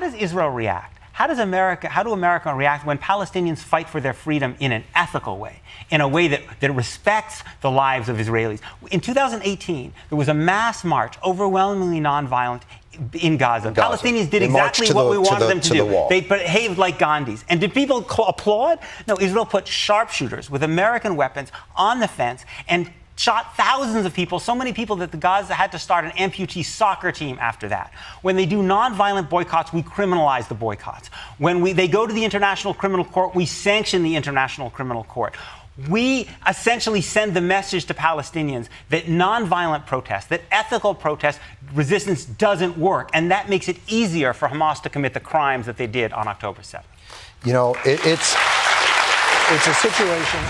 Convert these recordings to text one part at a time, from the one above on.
how does Israel react? How do America react when Palestinians fight for their freedom in an ethical way, in a way that respects the lives of Israelis? In 2018, there was a mass march, overwhelmingly nonviolent, in Gaza. Palestinians did exactly what we wanted them to do. They behaved like Gandhis. And did people applaud? No, Israel put sharpshooters with American weapons on the fence and shot thousands of people, so many people that the Gaza had to start an amputee soccer team after that. When they do nonviolent boycotts, we criminalize the boycotts. When they go to the International Criminal Court, we sanction the International Criminal Court. We essentially send the message to Palestinians that nonviolent protest, that ethical protest, resistance doesn't work. And that makes it easier for Hamas to commit the crimes that they did on October 7th. You know, it's a situation.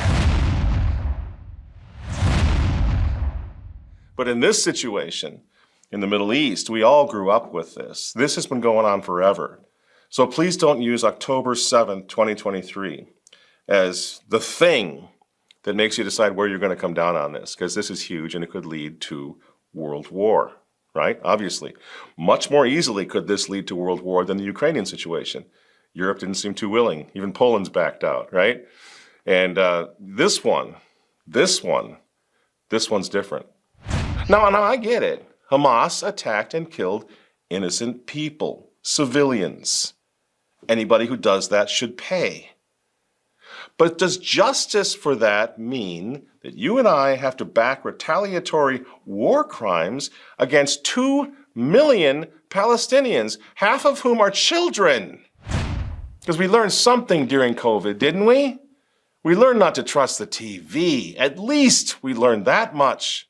But in this situation, in the Middle East, we all grew up with this. This has been going on forever. So please don't use October 7th, 2023 as the thing that makes you decide where you're going to come down on this, because this is huge and it could lead to world war, right? Obviously. Much more easily could this lead to world war than the Ukrainian situation. Europe didn't seem too willing. Even Poland's backed out, right? And this one's different. Now, I get it. Hamas attacked and killed innocent people, civilians. Anybody who does that should pay. But does justice for that mean that you and I have to back retaliatory war crimes against 2 million Palestinians, half of whom are children? Because we learned something during COVID, didn't we? We learned not to trust the TV. At least we learned that much.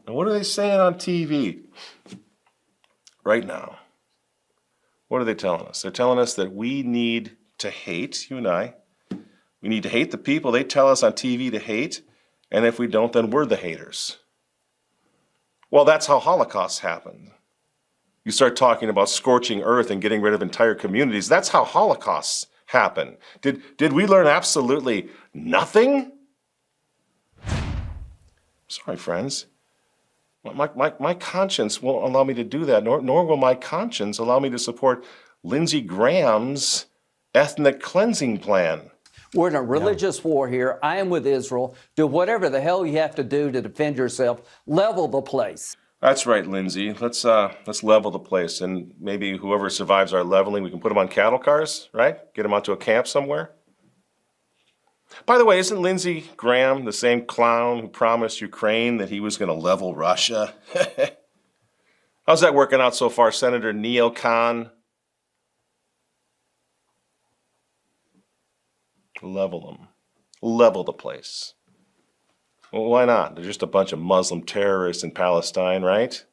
And what are they saying on TV right now? What are they telling us? They're telling us that we need to hate, you and I. We need to hate the people they tell us on TV to hate, and if we don't, then we're the haters. Well, that's how Holocausts happened. You start talking about scorching earth and getting rid of entire communities. That's how Holocausts happen. Did we learn absolutely nothing? Sorry, friends. My conscience won't allow me to do that, nor will my conscience allow me to support Lindsey Graham's ethnic cleansing plan. We're in a religious war here. I am with Israel. Do whatever the hell you have to do to defend yourself. Level the place. That's right, Lindsey. Let's level the place, and maybe whoever survives our leveling, we can put them on cattle cars, right? Get them out to a camp somewhere. By the way, isn't Lindsey Graham the same clown who promised Ukraine that he was going to level Russia? How's that working out so far, Senator Neocon? Level them. Level the place. Well, why not? They're just a bunch of Muslim terrorists in Palestine, right?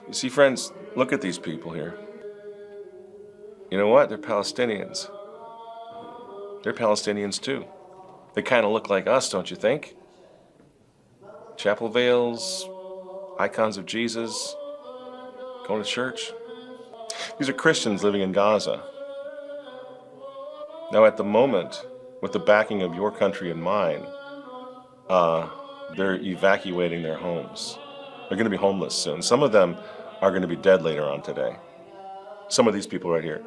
You see, friends, look at these people here. You know what? They're Palestinians. They're Palestinians too. They kind of look like us, don't you think? Chapel veils, icons of Jesus, going to church. These are Christians living in Gaza. Now, at the moment, with the backing of your country and mine, they're evacuating their homes. They're going to be homeless soon. Some of them are going to be dead later on today. Some of these people right here.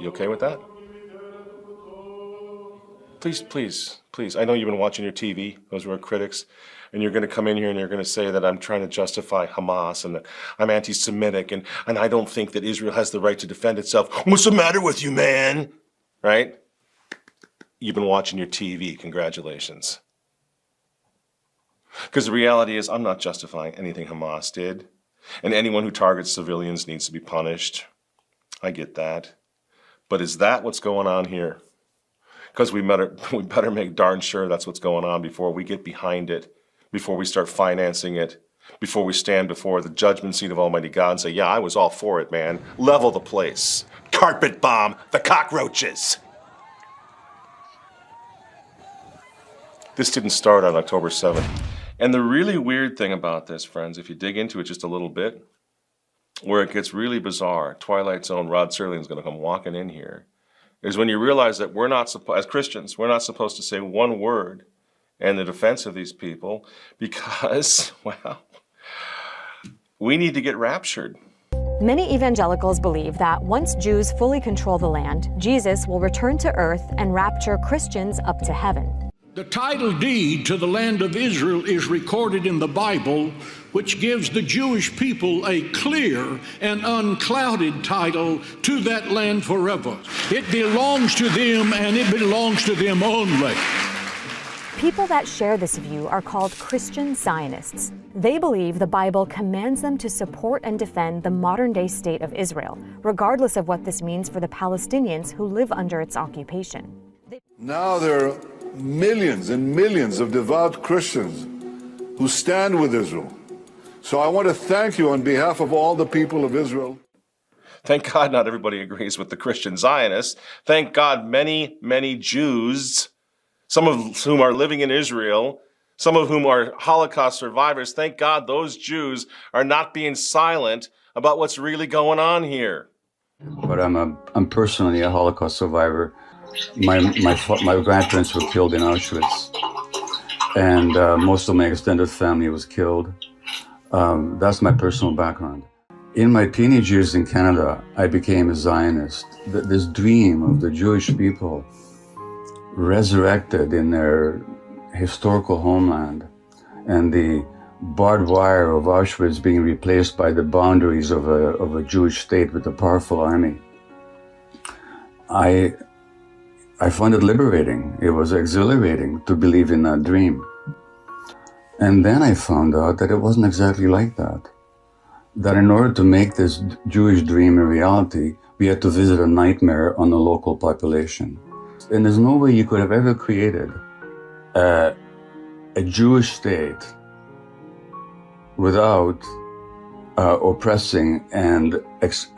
You okay with that? Please, please, please. I know you've been watching your TV. Those were our critics. And you're going to come in here and you're going to say that I'm trying to justify Hamas and that I'm anti-Semitic and I don't think that Israel has the right to defend itself. What's the matter with you, man? Right? You've been watching your TV. Congratulations. Because the reality is I'm not justifying anything Hamas did. And anyone who targets civilians needs to be punished. I get that. But is that what's going on here? Because we better make darn sure that's what's going on before we get behind it, before we start financing it, before we stand before the judgment seat of Almighty God and say, yeah, I was all for it, man. Level the place. Carpet bomb the cockroaches. This didn't start on October 7th. And the really weird thing about this, friends, if you dig into it just a little bit, where it gets really bizarre, Twilight Zone, Rod Serling's going to come walking in here, is when you realize that we're not, as Christians, we're not supposed to say one word in the defense of these people because, well, we need to get raptured. Many evangelicals believe that once Jews fully control the land, Jesus will return to earth and rapture Christians up to heaven. The title deed to the land of Israel is recorded in the Bible, which gives the Jewish people a clear and unclouded title to that land forever. It belongs to them, and it belongs to them only. People that share this view are called Christian Zionists. They believe the Bible commands them to support and defend the modern-day state of Israel, regardless of what this means for the Palestinians who live under its occupation. Now there are millions and millions of devout Christians who stand with Israel. So I want to thank you on behalf of all the people of Israel. Thank God not everybody agrees with the Christian Zionists. Thank God many, many Jews, some of whom are living in Israel, some of whom are Holocaust survivors, thank God those Jews are not being silent about what's really going on here. But I'm personally a Holocaust survivor. My grandparents were killed in Auschwitz, and most of my extended family was killed. That's my personal background. In my teenage years in Canada, I became a Zionist. This dream of the Jewish people resurrected in their historical homeland, and the barbed wire of Auschwitz being replaced by the boundaries of a Jewish state with a powerful army. I found it liberating. It was exhilarating to believe in that dream. And then I found out that it wasn't exactly like that. That in order to make this Jewish dream a reality, we had to visit a nightmare on the local population. And there's no way you could have ever created a Jewish state without oppressing and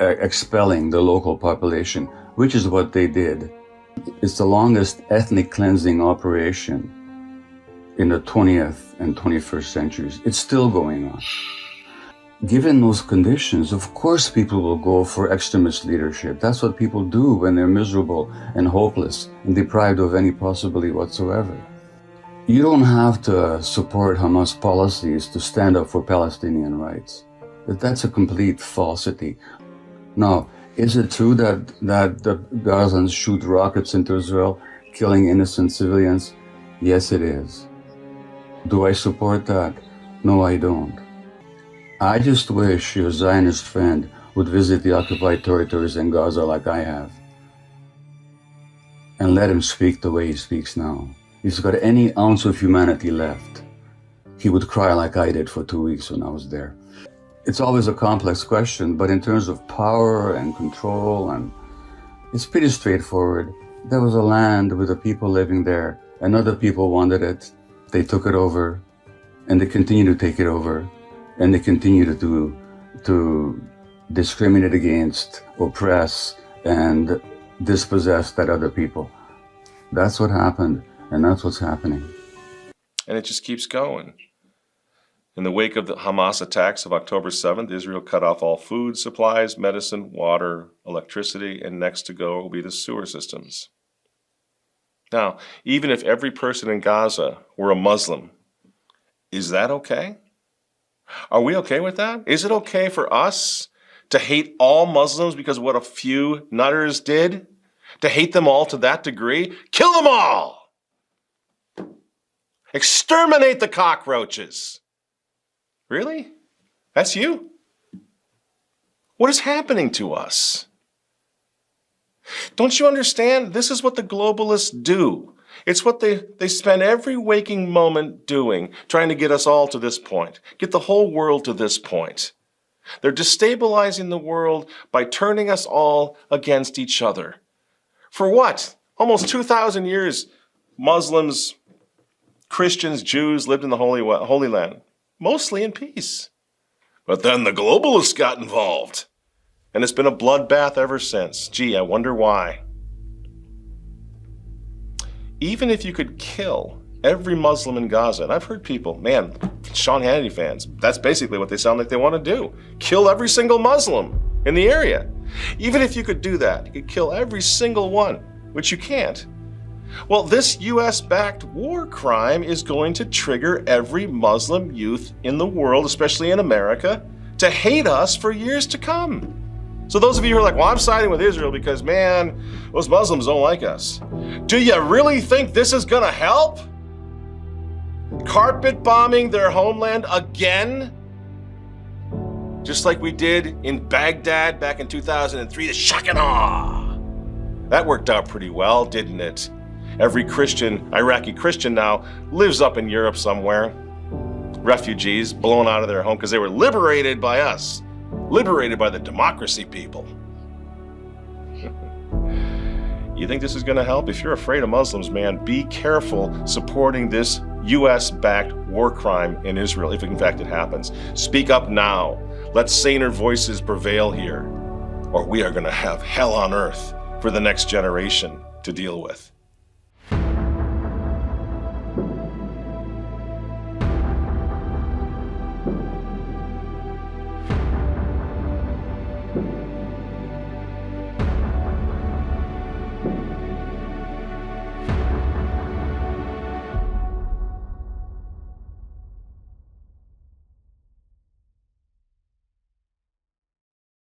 expelling the local population, which is what they did. It's the longest ethnic cleansing operation in the 20th and 21st centuries. It's still going on. Given those conditions, of course people will go for extremist leadership. That's what people do when they're miserable and hopeless and deprived of any possibility whatsoever. You don't have to support Hamas policies to stand up for Palestinian rights. That's a complete falsity. Now, is it true that the Gazans shoot rockets into Israel, killing innocent civilians? Yes, it is. Do I support that? No, I don't. I just wish your Zionist friend would visit the occupied territories in Gaza like I have, and let him speak the way he speaks now. If he's got any ounce of humanity left, he would cry like I did for 2 weeks when I was there. It's always a complex question, but in terms of power and control, and it's pretty straightforward. There was a land with the people living there, and other people wanted it. They took it over, and they continue to take it over, and they continue to discriminate against, oppress, and dispossess that other people. That's what happened, and that's what's happening. And it just keeps going. In the wake of the Hamas attacks of October 7th, Israel cut off all food supplies, medicine, water, electricity, and next to go will be the sewer systems. Now, even if every person in Gaza were a Muslim, is that okay? Are we okay with that? Is it okay for us to hate all Muslims because of what a few nutters did? To hate them all to that degree? Kill them all! Exterminate the cockroaches! Really? That's you? What is happening to us? Don't you understand? This is what the globalists do. It's what they spend every waking moment doing, trying to get us all to this point, get the whole world to this point. They're destabilizing the world by turning us all against each other. For what? Almost 2,000 years, Muslims, Christians, Jews lived in the Holy Land, mostly in peace. But then the globalists got involved, and it's been a bloodbath ever since. Gee, I wonder why. Even if you could kill every Muslim in Gaza, and I've heard people, man, Sean Hannity fans, that's basically what they sound like they want to do. Kill every single Muslim in the area. Even if you could do that, you could kill every single one, which you can't. Well, this US-backed war crime is going to trigger every Muslim youth in the world, especially in America, to hate us for years to come. So those of you who are like, well, I'm siding with Israel because, man, those Muslims don't like us. Do you really think this is gonna help? Carpet bombing their homeland again? Just like we did in Baghdad back in 2003, the shock and awe. That worked out pretty well, didn't it? Every Christian, Iraqi Christian now, lives up in Europe somewhere. Refugees blown out of their home because they were liberated by us. Liberated by the democracy people. You think this is going to help? If you're afraid of Muslims, man, be careful supporting this US-backed war crime in Israel, if in fact it happens. Speak up now. Let saner voices prevail here, or we are going to have hell on earth for the next generation to deal with.